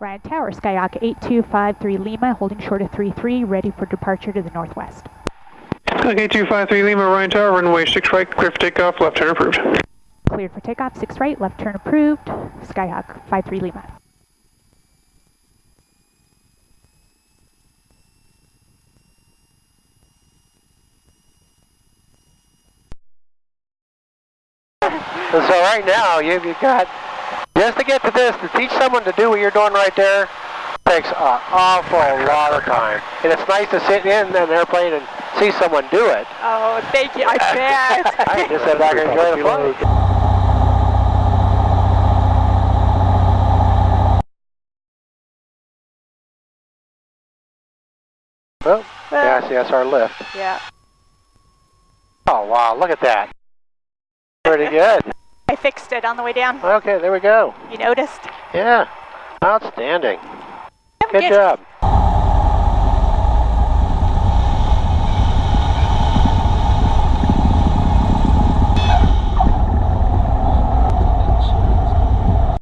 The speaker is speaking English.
Ryan Tower, Skyhawk 8253 Lima, holding short of 33, ready for departure to the northwest. Okay, 253 Lima, Ryan Tower, runway 6 right, clear for takeoff, left turn approved. Cleared for takeoff, 6 right, left turn approved, Skyhawk 53 Lima. So right now, you've got, just to get to this, to teach someone to do what you're doing right there, takes an awful lot of time. And it's nice to sit in an airplane and see someone do it. Oh, thank you, I bet. I just sit back and enjoy the flight. Well, yeah, see, that's our lift. Yeah. Oh, wow, look at that. Pretty good. I fixed it on the way down. Okay, there we go. You noticed? Yeah, outstanding. I'm Good job.